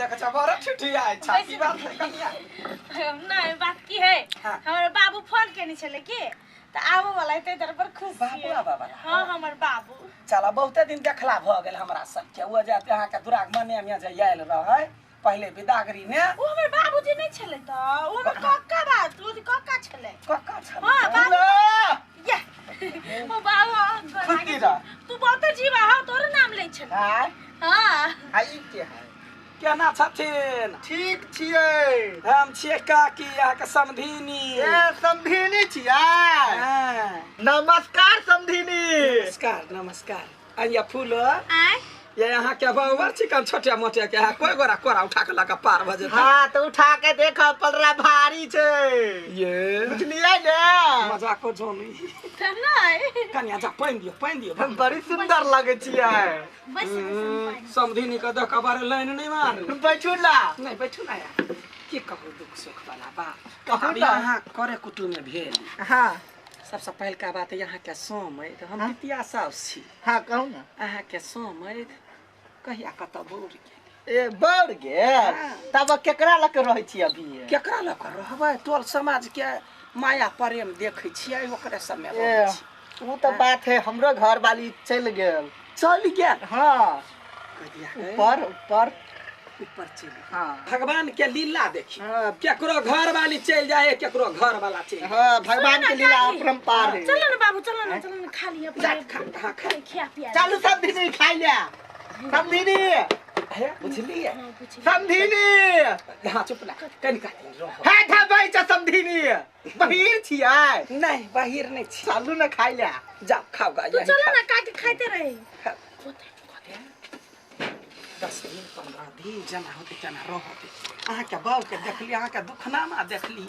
देख बड़ा ठिठिया है छाती बात है कनिया नहीं बात की है हाँ। हमारे बाबू फोन केनी छले की त आबो वाला है तेरे पर खुश बाबू आबा वाला हां हमर बाबू चला बहुते दिन देखला भ गेल हमरा सब के वो जाते अहाँ के दुराग मने में जे आयल रहे पहले विदागरी में ओ हमर बाबूजी नहीं छले त ओ हमर कक्का बात ओ कक्का छले कक्का छले हां बाबू या ओ बाबू खुदी रा तू बहुत जीवा हा तोर नाम ले छले हां हां आई के है केना छथिन ठीक छियै हम छियै काकी यहाँ के समधिनी ए समधिनी छियै हाँ। नमस्कार समधिनी नमस्कार नमस्कार अनिया फूलो आय ये यहाँ के बाबर चिकन छोटे मोटे के है कोई गोरा कोरा उठा के लगा पार भजे हाँ तो उठा के देखो पलरा भारी छै ये बुझलियै ने मजाक को जोनी त नहीं कन्या जा पाइन दियो हम बड़ी सुंदर लगे छियै बस समधिनी का देख बारे लाइन नहीं मार बैठू ना नहीं बैठू ना यार की कहू दुख सुख वाला बात कहू अब ना। यहाँ करे कुटुम में भेल हाँ सबसे पहल का बात है यहाँ के सोम है तो हम पितिया साउस छी हाँ कहू ना अहाँ के सोम है कहिया कत बोर ए बढ़ गेल तब केकरा लग रहे छी अभी केकरा लग रहबै टोल समाज के माया प्रेम देखे छियै ओकरे सब में ए वो तो बात है हमरो घर वाली चल गेल चल गेल हाँ कहिया ऊपर ऊपर ऊपर चल हाँ भगवान के लीला देखी हाँ केकरो घर वाली चल जाए केकरो घर वाला चल हाँ भगवान के लीला अपरंपार है चलो ना बाबू चलो ना खा लिया जा खा हाँ खा खिया पिया चलो समधिनी खाई ले समधिनी है बुझलिए समधिनी हाँ चुप ना कनि का है धबै छ समधिनी बहिर छियै नहीं बाहिर नहीं छी चलू ना खाई ले जा खाओ गा तू चलो ना काट के खाते रहे 10 दिन 15 दिन जना होते जना रहते अहाँ के बाऊ के देखली अहाँ के दुखनामा देखली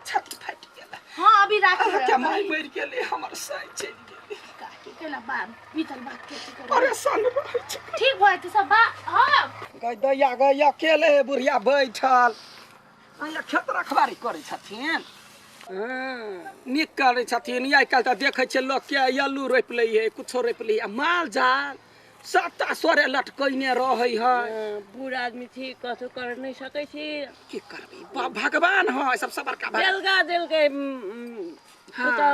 छत फट गेल हां अभी राखी अहाँ के माई मर गेले हमर साई चल गेले काटी केला बात बीतल बात के कर परेशान रहै छी ठीक भए त सब हां गैया अकेले बुढ़िया बैठल अहाँ खेत रखवारी करै छथिन नीक करै छथिन आइ काल्हि तऽ देखै छियै लोक के आलू रोपि लै है कुछो रोपि लै है माल जाल सबटा सोरे लटकैने रहै है बूढ़ आदमी थी कथो कर नहीं सकै छी की करबै भगवान है सबसे बड़का भगवान बेलगा देलकै बेटा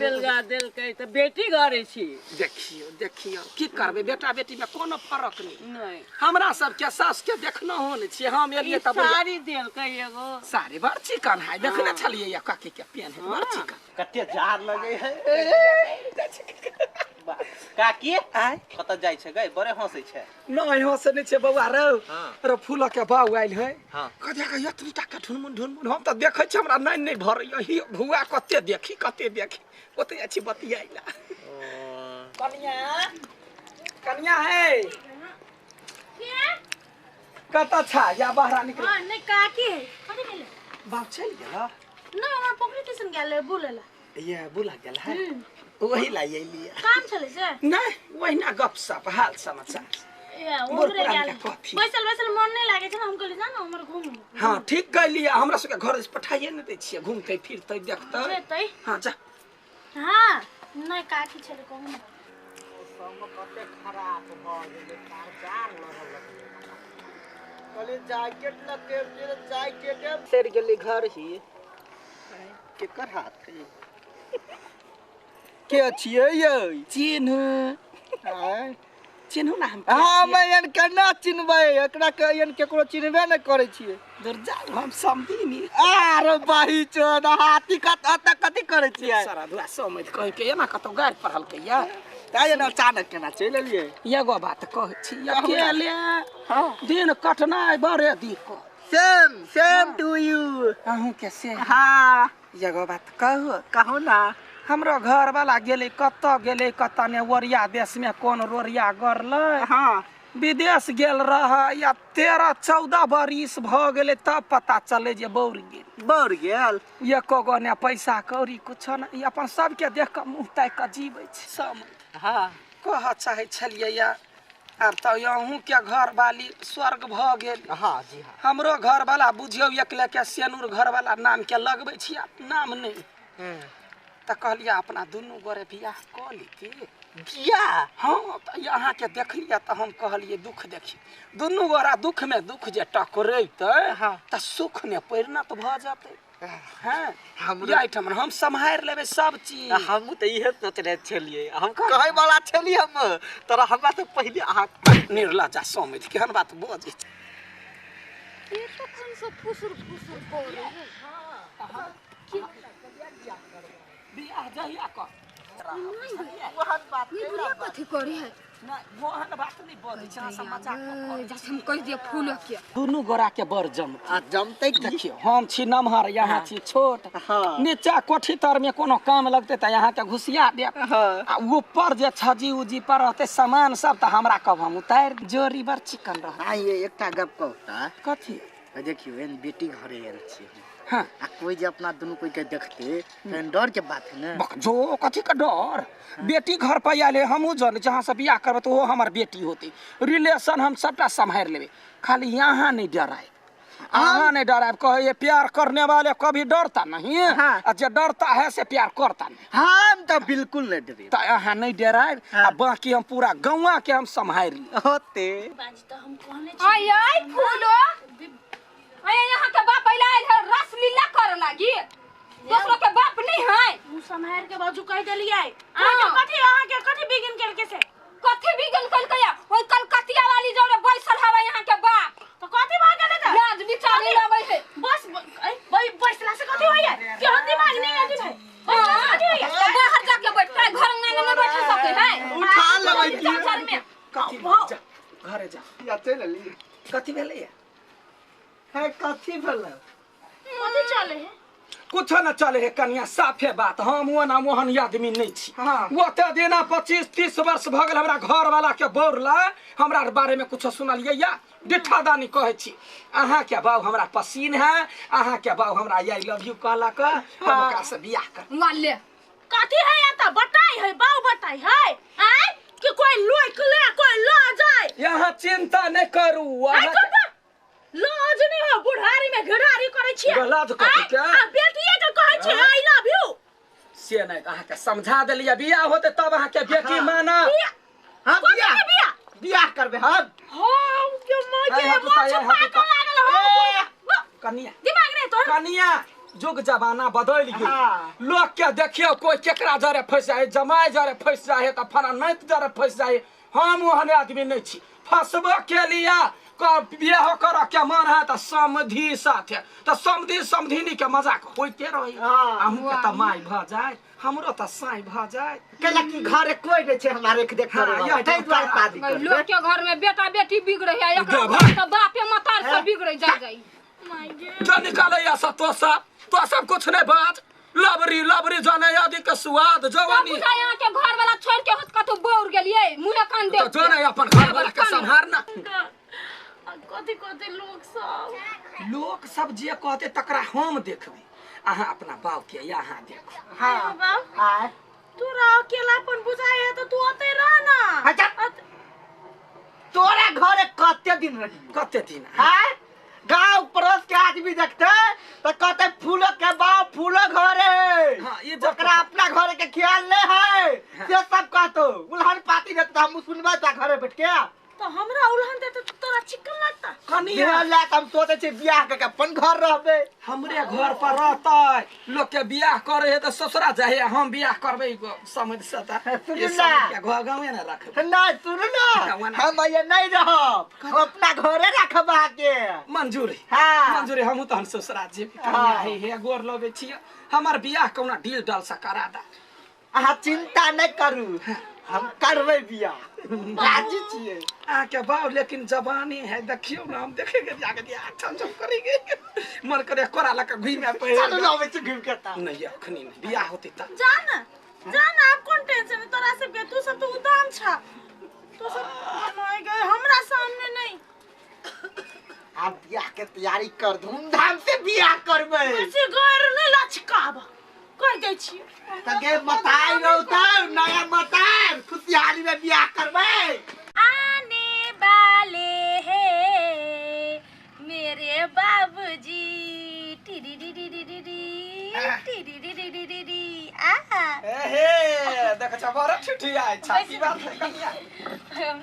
बेलगा देलकै त बेटी गरे छी देखियो की करबै बेटा बेटी में कोनो फर्क नहीं नहीं हमरा सब के सास के देखना हो ने छी हम एलिए तब साड़ी देलकै एगो सारे बड़ चिकन है देखने छलिए या काकी के पेन है बड़ चिकन कते जार लगे है काकी आय कत जाय छै गै बड़े हंसै छै नहीं हंसे नहीं छे बउआ रे हाँ। रे फूल के बाऊ आइल है हाँ। कदे का यत्रीटा के ढुनमुन हम त देखे छ हमरा नहीं भरैया ही भुआ कते देखी ओते अछि बतियाइला कन्या है के कत छा या बाहर निकल हां नहीं काकी कथि गेले बाप चल गेला ना हमरा पोखरी दिसन गेले बुलेला ये बुला गेल है वही लाई लिए काम छले से नहीं वही ना गपसप हाल समाचार ए मोर ओकरे पुरान गेले के कथी बैसल मन नहीं लागे छ हम कहले जान हमर घूम हाँ ठीक कैलिए हमरा सबके घर से पठाइए न दै छियै घूमते फिरते देखते जेतै हाँ जा हां नहीं काकी छले कहू ना कते खराब भ गेलै कार लगल कहले जैकेट न के जैकेट सर गेलै घर ही केकर हाथ है के छियै ये चिन्हू आय चिन्हू ना हम हां मैं एन केना चिन्हबै एकरा के एन केकरो चिन्हबे न करै छियै दूर जाओ हम समझिनी अरे बाही चोद हाथी कथी करै छियै सारा दुआ समझ कह के एना कतो गाड़ पढ़ल के या ताय न अचानक केना चलि एलियै एगो बात कहै छी अकेले हां दिन कटनाइ बड़े दिक्कत सेम टू यू अहूँ के से हां एगो बात कहू ना हमरो घर वाला गेले कत ने ओरिया देश में कौन रोरिया गरलै हां विदेश गेल रह या 13-14 बरिस भ गेले तब पता चले जे बौर गेल एको गो ने पैसा कौड़ी कुछ न ई अपन सबके देख के मुंह ताक के जीवे छै सब हां कह चाहे छलिए या आब तो अहूँ के घर वाली स्वर्ग भ गेल हां जी हां हमरो घर वाला बुझियो एकले के सेनुर घर वाला नाम के लगबै छी नाम नहीं त कहलिया अपना दुनू गोरे बियाह क ली बिया हाँ तो यहाँ के देख लिया तो हम कहलिए दुख देखी दुनू गोरा दुख में दुख जे टकरेते हाँ। तो सुख में परिणत भ जाते हैं हमरो एहिठाम हम सम्हारि लेबै सब चीज हम तो इहे सोचने छलिए हम कहे वाला छलिए हम तोरा हमरा से पहले अहाँ निर्लजा समझ केहन बात बजै छै ये तो कौन सा फुसुर फुसुर बोल रहे हैं बियाह जहिया कर वहन बात ये बुढ़िया कथी करे है नहीं ओहन बात नहीं बजै छै अहाँ सब मजाक करै जैसे हम कह दिया फूल के दुनू गोरा के बड़ जम आ जमते की देखियो हम छी नमहर यहाँ छी छोट हाँ नीचा कोठी तर में कोनो काम लगते त यहाँ के घुसिया देब हाँ आ ऊपर जे छजी उजी पर रहते सामान सब त हमरा कब हम उतार जोरी बड़ चिकन रह आ ये एकटा गप कहता कथी देखियो एन बेटी घरे आयल छी हाँ आ कोई जे अपना दुनू कोई के देखते तो डर के बात है ना बक जो कथी का डर बेटी घर पर आले हमहू जन जहाँ से बियाह करब तो वो हमार बेटी होती रिलेशन हम सबटा संभाल लेबे खाली यहाँ नहीं डराए यहाँ नहीं डराए कहे ये प्यार करने वाले कभी डरता नहीं हाँ। और जो डरता है से प्यार करता नहीं हम तो बिल्कुल नहीं डरे तो यहाँ नहीं डराए हाँ। बाकी हम पूरा गौवा के हम संभाल ली होते बाजी तो हम कहने आई आई फूलो आई यहाँ के बाप पहले आयल है रस लीला कर लागी दूसरों के बाप नहीं है मुंह संभाल के बाजू कह देलिए आहा के कथी बिगिन करके से कथी बिगन कल कया ओई कलकतिया वाली जोरे बैसल हवा यहाँ के बाप तो कथी भाग गेले त लाज बिचारी लगे है बस बैसला से कथी होइए केहन दिमाग नहीं है जी भाई तो बाहर जाके बैठता है घर में नहीं बैठ सके है उठा लेबै की घर में कथी जा घरे जा या चल ली कथी भेलै है कथी भेल कथी चले है कुछ न चले है कनिया साफे बात हम वो ना मोहन आदमी नहीं छी हाँ। वो ते देना 25-30 वर्ष भ गेल हमरा घर वाला के बोरला हमरा बारे में कुछ सुनलिए या डिठादानी कहे छी अहाँ के बाऊ हमरा पसीन है अहाँ के बाऊ हमरा आई लव यू कहला का हम ओकरा से बियाह कर वाले कथी है या त बताई है बाऊ बताई है आय कि कोई लोक ले कोई ला जाए यहाँ चिंता नहीं करू आय अहाँ कर लाज नहीं हो बुढ़ारी में घड़ारी करे छी लाज कथी के? आ बेटिए के कहै छी आई लव यू से नहीं अहाँ के समझा देलिए बियाह होते तब अहाँ के बेटी माना हम बिया बिया बियाह करबे हम हम के मां हाय, के हाथ उठाइए, मोछ हाथ पाकल लागल हो कनिया दिमाग नहीं तो कनिया जुग जमाना बदल गेल हाँ। लोग के देखियो कोई केकरा जरे फंस जाए जमाए जरे फंस जाए तो फना नैत जरे फंस जाए हम ओहन आदमी नहीं छी फंसबो के लिया बियाह कर के मन है तो समधी साथे तो समधी समधिनी के मजाक होते रही हाँ। हमहू के तो माई भ जाए हमरो तो साई भ जाए केला की घरे कोई नहीं छे हमारे के देख हाँ, करे यह तै द्वारा शादी कर लोग के घर में बेटा बेटी बिगड़े है एक दे तो बापे मतार से बिगड़े जा जाई माय गे जो निकाले या तो सब कुछ नहीं बात लबरी लबरी जाने यादी के स्वाद जवानी बुझा यहाँ के घर वाला छोड़ के होत कतो बोर गेलिए मुंह कान तो देख जो नहीं अपन घर वाला के संभारना कथी कथी लोग सब जे कहते तकरा हम देखबे अहाँ अपना बाप के यहाँ देखो हां बाबू हां तोरा अकेलापन बुझाए है तो तू ओते रह ना अच्छा तोरा घरे कते दिन रही कते दिन हां गांव पड़ोस के आदमी देखते तो कहते फूलो के बाप फूलो घरे हाँ, ये ओकरा अपना घरे के ख्याल नहीं है से सब कहतो उल्हन पाती देते हम सुनबे ता घरे बैठ के तो हमरा उल्हन दे तो तोरा चिकन लगता कनिया बियाह ला हम सोचे छे बियाह के अपन घर रहबे हमरे घर पर रहते लोग के बियाह करे है तो ससुरा जाए हम बियाह करबे समझ सता सुन ये ना। समझ के घर गाँव ना रखबे ना सुन ना हम ये नहीं रहब हम अपना घरे रखबा के मंजूर है हाँ। मंजूर है हम तो हम ससुरा जी हाँ। हे गोर लगे छिए हमर बियाह कौना डील डाल सा करा दा अहाँ चिंता नहीं करू हम करबे बियाह राजी छिए आके बाऊ लेकिन जवानी है देखियो ना हम देखेंगे जाके दिया ठम ठम करेंगे मन करे कोरा लगा घुमे पे चलो लावे से घूम के ता नहीं अखनी नहीं बियाह होती त जान आप कौन टेंशन है तोरा सब के तू सब तो उदाम छा तू सब माय गे हमरा सामने नहीं आप बियाह के तैयारी कर धूमधाम से बियाह करबे ऐसे घर नहीं लचकाब कह दे छी तगे बताई रहता नया बताई खुशहाली में बियाह करबे आने वाले हैं मेरे बाबूजी टिडी डी डी डी डी डी टिडी डी डी डी डी डी ए हे देख छ बड़ा ठिठियाय छ की बात है कनिया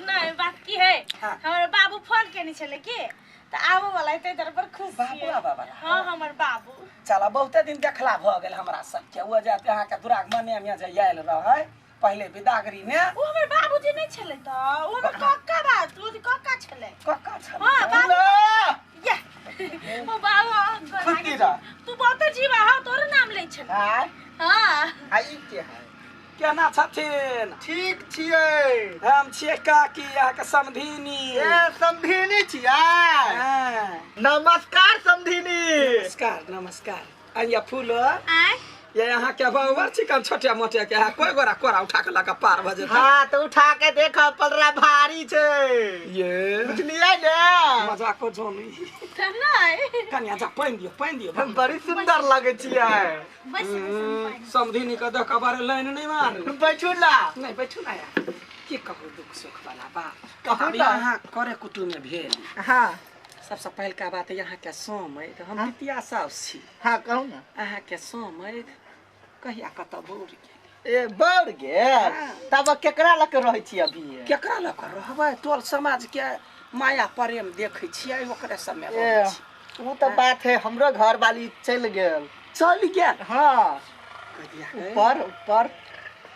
नहीं बात की है हाँ। हमारे बाबू फोन केने छले की त आबो वाला है तेरे पर खुश बाबू आबा वाला? हां हमर बाबू चला बहुते दिन देखला भ गेल हमरा सब के वो जाते अहाँ के दुराग मने में जे आयल रहै पहले विदागरी में ओ हमर बाबूजी नहीं छले त ओ हमर कक्का बात ओ कक्का छले कक्का छ हां बाबू या ओ बाबू खुदी रा तू बहुत जीवा हो तोर नाम ले छले हां हां आई के है केना छथिन? ठीक छियै हम छियै काकी अहाँ के समधिनी। ए समधिनी छियै हाँ। नमस्कार समधिनी नमस्कार नमस्कार अइया फूल आय ये यहाँ के बाबूवर चिकन छोटे मोटे के है कोई गोरा कोरा उठा के लगा पार भजे हाँ तो उठा के देखो पलरा भारी छै ये बुझलियै ने मजाक को जोनी त नहीं कन्या जा पाइन दियो हम बड़ी सुंदर लगे छियै बस समधिनी के देख बारे लाइन नहीं मार बैठू ना नहीं बैठू ना यार की कहू दुख सुख वाला बात कहू अब ना। यहाँ करे कुटुम में भेल हाँ सबसे पहल का बात यहाँ के सोम है तो हम पितिया साउस छी हाँ कहू ना अहाँ के सोम है कहिया कत बोर ए बढ़ गेल तब केकरा लग रहै छी अभी केकरा लग रहबै टोल समाज के माया प्रेम देखै छियै ओकरे समय ए रहै छी वो तो बात है हमरो घर वाली चल गेल चल गेल हाँ कहिया ऊपर ऊपर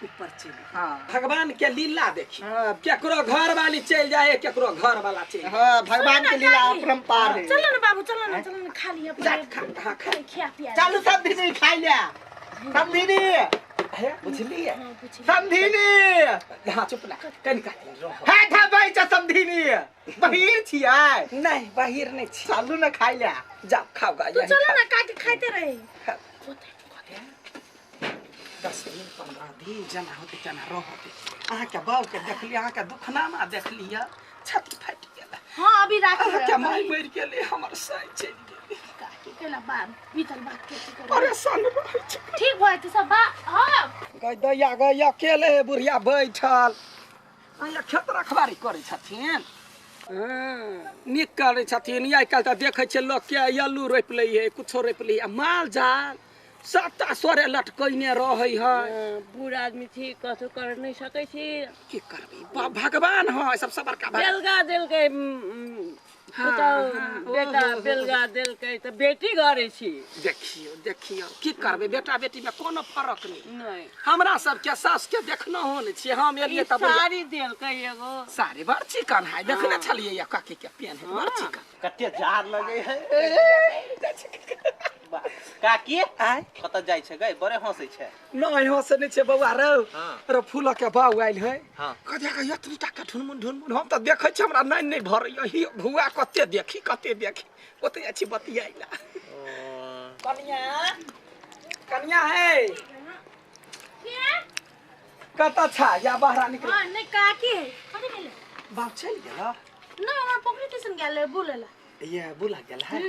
ऊपर चल हाँ भगवान के लीला देखी हाँ केकरो घर वाली चल जाए केकरो घर वाला चल जाए हाँ भगवान के लीला अपरंपार है चलो ना बाबू चलो ना खा लिया जा खा खा खिया पिया चलू समधिनी खाई ले समधिनी है बुझलिए समधिनी हाँ चुप ना कनिका दिन रहो है धबै छ समधिनी बहिर छियै नहीं बाहिर नहीं छी चलू ना खाई ले जा खाओ गा तू चलो ना काके खाते रहे 10 दिन 15 दिन जना होते जना रहते अहाँ के बाऊ के देखली अहाँ के दुखनामा देखली छाती फाटि गेल हां अभी रात अहाँ के माई मर गेले हमर साई चल गेले काके केला बात बीतल बात के परेशान रहै छै ठीक भए त सब हां गई अकेले बुढ़िया बैठल अइया खेत रखबारी करै छथिन नीक करै छथिन आइ काल्हि तऽ देखै छियै लोक के आलू रोपि लै है कुछो रोपि लै माल जाल सबटा सोरे लटकैने रहै है बूढ़ आदमी छी कथो कर नहीं सकै छी की करबै भगवान है सबसे बड़का बेलगा देलकै बेटा बेलगा देलकै तऽ बेटी घरे छी देखियो की करबै बेटा बेटी में कोनो फर्क नहीं नहीं हमरा सबके सास के देखना हो ने छियै हम एलियै तब साड़ी देलकै एगो साड़ी बड़ चिकन है देखने छलियै या काकी के पेन है बड़ चिकन कते जार लगे है काकी आय कत जाय छै गई बड़े हंसै छै नहीं हंसे नहीं छे बउआ रौ हाँ। रो फूल के बाऊ आइल है हाँ। कदे के यतनी टा के ढुनमुन हम त देखे छ हमरा नहीं भरैया ही भुआ कते देखी ओते अछि बतियाइला कन्या है कत छा या बाहर निकल हां नहीं काके कथि गेले बाप चल गेला नहीं हमरा पोखरी स्टेशन गेले बोलेला ये बुला गेल है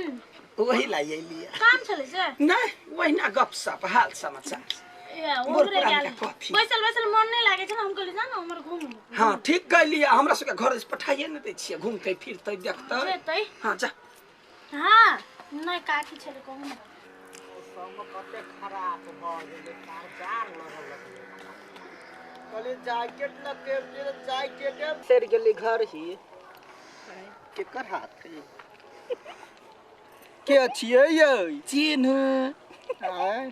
वही ला ये लिया काम चले से नहीं वही ना गपसप हाल समाचार ए मोर ओकरे पुरान गेल के कथी बैसल मन नहीं लागे छै ना हम कहले जा ना हमर घूम हाँ ठीक कहलिए हमरा सबके घर से पठाइए नहीं दै छियै घूमते फिरते देखते जेतै हाँ जा हां नहीं काकी छले कहू ना सब कते खराब भ गेलै तार जार लगल कहले जैकेट लगे जैकेट सेर गेली घर ही केकर हाथ है के छियै यै चिन्हू आय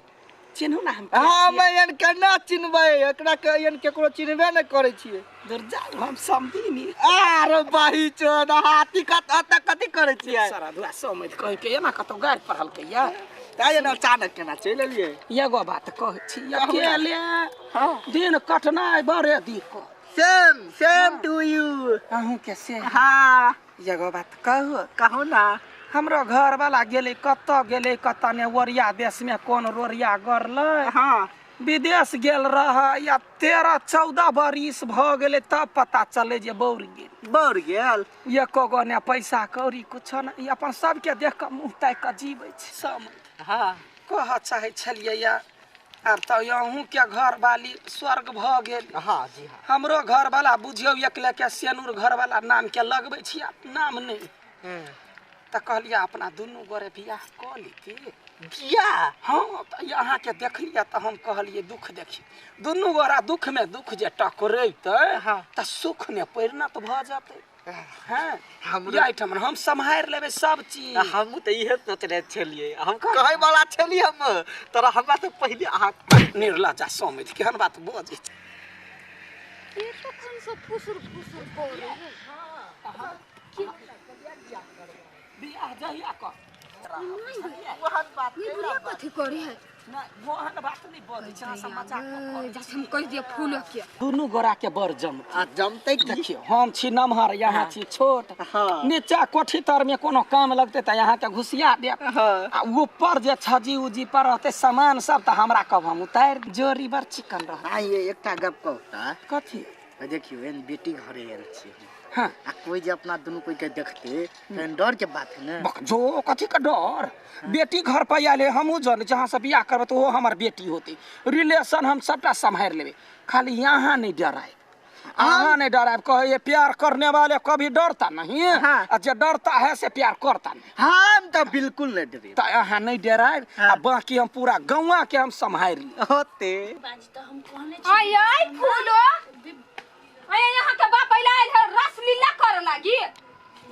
चिन्हू ना हम हम एन केना चिन्हबै एकरा के एन केकरो चिन्हबे नै करै छियै दुर्जाल हम समधिनी आरो बाही चोद हाथी कत कथि करै छियै सारा दुआ समझ कह के एना कतौ गाड़ पढ़ल के या ताय न अचानक केना चलि एलियै एगो बात कहै छी अकेले हां दिन कटनाइ बड़े दिक्कत सेम टू यू अहूँ के से हां एगो बात कहू कहू ना हमरो घर वाला गेले कत ने ओरिया देश में कौन रोरिया गरलै हां विदेश गेल रह या 13-14 बरिस भ गेले तब पता चले जे बौर गेल एको गो ने पैसा कौड़ी कुछ न अपन सबके देख के मुंह ताक के जीवे छै सब हां कह चाहे छलिए या आब तो अहूँ के घर वाली स्वर्ग भ गेल हां जी हां हमरो घर वाला बुझियो एकले के सेनुर घर वाला नाम के लगबै छी नाम नहीं त कहलिए अपना दुनू गोरे बियाह क लीती बियाह हाँ तो यहाँ के देख लिया तो हम कहलिए दुख देखी दुनू गोरा दुख में दुख जे टकरेते हाँ। तो सुख ने परिणत भ जाते हाँ हमरो- ये आइटम हम संभाल लेबे सब चीज हम तो इहे सोचले छलिए हम कहे वाला छली हम तोरा हमरा से पहले अहाँ निर्लजा समित केहन बात बजे ये तो कौन सा फुसुर फुसुर कर रहे हैं बियाह जहिया कर वहन बात ये बुढ़िया कथी करे है नहीं मोहन बात नहीं बजे छै समाचार जैसे हम कह दिया फूल के दुनू गोरा के बड़ जम आ जमते देखियो हम छी नमहर यहाँ छी छोट हाँ। नीचा कोठी तर में कोनो काम लगते त यहाँ के घुसिया दे हाँ। आ ऊपर जे छजी उजी पर रहते सामान सब त हमरा कब हम उतार जोरी बर चिकन रह हाँ ये एकटा गप कहता कथी देखियो एन बेटी घरे आयल छी हाँ आ कोई जे अपना दुनू कोई के देखते तो डर के बात है ना बक जो कथी का डर बेटी घर पर आले हमहू जन जहाँ से बियाह करब तो वो हमार बेटी होती रिलेशन हम सबटा संभाल लेबे खाली यहाँ नहीं डराए यहाँ नहीं डराए कहे ये प्यार करने वाले कभी डरता नहीं हाँ। और जो डरता है से प्यार करता नहीं हम तो बिल्कुल नहीं डरे तो यहाँ नहीं डराए आ बाकी हम पूरा गौवा के हम संभाल लिए होते बाजी तो हम कहने आई आई फूलो आई यहाँ के बाप पहले आइल है रस लीला कर लागी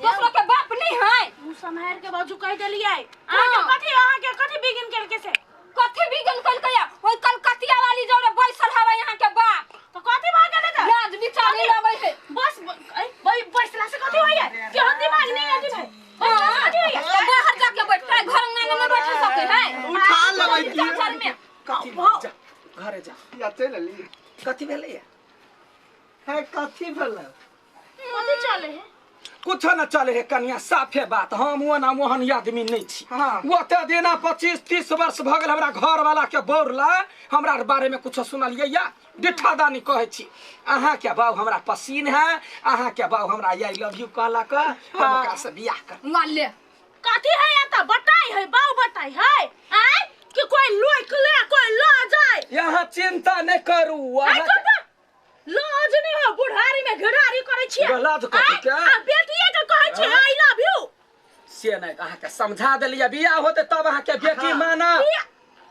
दूसरों के बाप नहीं है मुंह संभाल के बाजू कह देलिए अहाँ के कथी बिगिन करके से कथी बिगन कल कया ओई कलकतिया वाली जोरे बैसल हवा यहाँ के बाप तो कथी भाग गेले त लाज बिचारी लगे है बस भाई बैसला से कथी होइए के हम दिमाग नहीं आती भाई बैसला से कथी होइए तो बाहर जाके बैठ के घर में नहीं बैठ सके है उठा लेबै घर में कथी जा घरे जा या चल ली कथी भेलै है कथी भेलै कथी चले है कुछ न चले है कनिया साफे बात हम वो ना मोहन आदमी नहीं छी हाँ। वो ते देना 25-30 वर्ष भ गेल हमरा घर वाला के बोरला हमरा बारे में कुछ सुनलिए या डिठादानी कहे छी अहाँ के बाऊ हमरा पसीन है अहाँ के बाऊ हमरा आई लव यू कहला का हम ओकरा से बियाह कर वाले कथी है या त बताई है बाऊ बताई है आय कि कोई लोक ले कोई ला जाए यहाँ चिंता नहीं करू आय करता लाज नहीं हो बुढ़ारी में घड़ारी करे छी लाज कथी के? आ बेटिए के कहे छी आई लव यू से नहीं अहाँ के समझा देलिए बियाह होते तब अहाँ के बेटी माना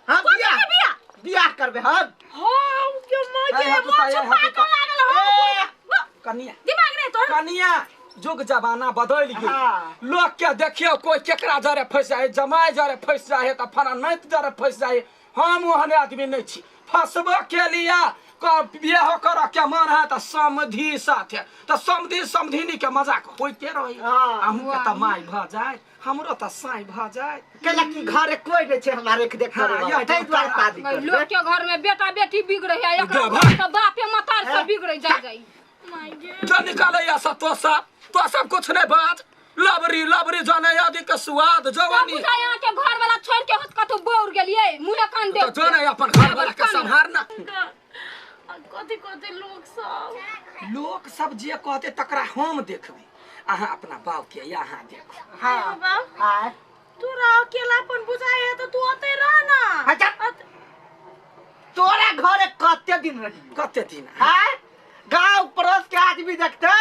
हम कथी के बिया बियाह करबे हम हां के माजे हाय, हाथ मोछ उठाइए, हाथ पाक लागल हो कनिया दिमाग नहीं तो कनिया जुग जमाना बदल गेल हाँ। लोग के देखियो कोई केकरा जरे फंस जाए जमाई जरे फंस जाए त फना नैत जरे फंस जाए हम ओहन आदमी नहीं छी फंसबो के लिए बियाह कर के मन है त समधी साथे त समधी समधिनी के मजाक होइते रही हाँ। हमहू के त माई भ जाए हमरो त साई भ जाए केला की घरे कोई नहीं छे हमारे के देख हाँ, करे यह तै द्वारा शादी कर लोग के घर में बेटा बेटी बिगड़े है एकरा देवा। घर के बापे मतार से बिगड़े जाई माजे जो निकाले या सब तो सब कुछ नहीं बात लबरी लबरी जाने आदि के स्वाद जवानी बुझा यहाँ के घर वाला छोड़ के हत कतो बोर गेलिए मुंह कान दे तो जो नहीं अपन घर वाला के संभारना कथी कथी लोग सब जे कहते तकरा हम देखबे अहाँ अपना बाप के यहाँ देखो हां बाबू हां तोरा अकेलापन बुझाए है तो तू आते रह ना हटा तोरा घरे कते दिन रही कते दिन हां गांव पड़ोस के आदमी देखते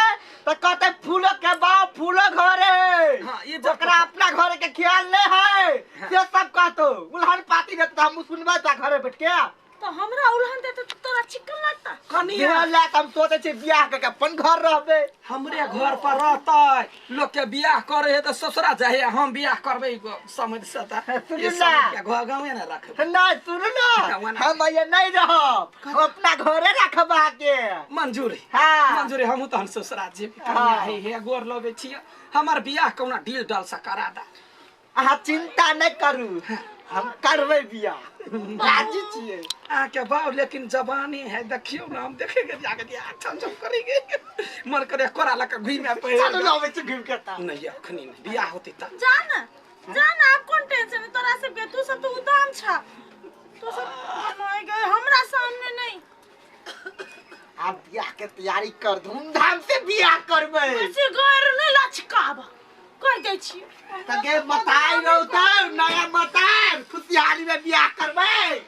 तो कहते फूलो के बाप फूलो घरे हाँ, ये जब ओकरा अपना घरे के ख्याल नहीं है ये सब कहतो उल्हन पाती देता हम सुनबे ता घरे बैठ के तो हमरा उल्हन दे तो तोरा चिकन लगता कनिया बियाह ला हम सोचे छे बियाह के अपन घर रहबे हमरे घर पर रहता लोग के बियाह करे है तो ससुरा जाए हम बियाह करबे समझ से सुन ये ना। समझ के घर गाँव में ना रखबे ना सुन ना हम ये नहीं रहब हम अपना घरे रखबा के मंजूरी हाँ। मंजूरी हम तो ससुरा जी हाँ। हे गोर लबे छियै हमर बियाह कौना डील डाल से करा दा अहाँ चिंता नहीं करू हम करबे बियाह राजी छिए आके बाऊ लेकिन जवानी है देखियो ना हम देखेंगे जाके दिया छम छम करेंगे मन करे कोरा लगा घुइमे पे चलो ना में घूम के ता नहीं अखनी नहीं बियाह होती त जान आप कौन टेंशन है तोरा से तू सब तो उदाम छा तू सब बनाए गए हमरा सामने नहीं आप बियाह के तैयारी कर धूमधाम से बियाह करबे ऐसे गैर नहीं लचकाब कह दे छी तगे बताई रहता नया मतार खुशहाली में बियाह करबे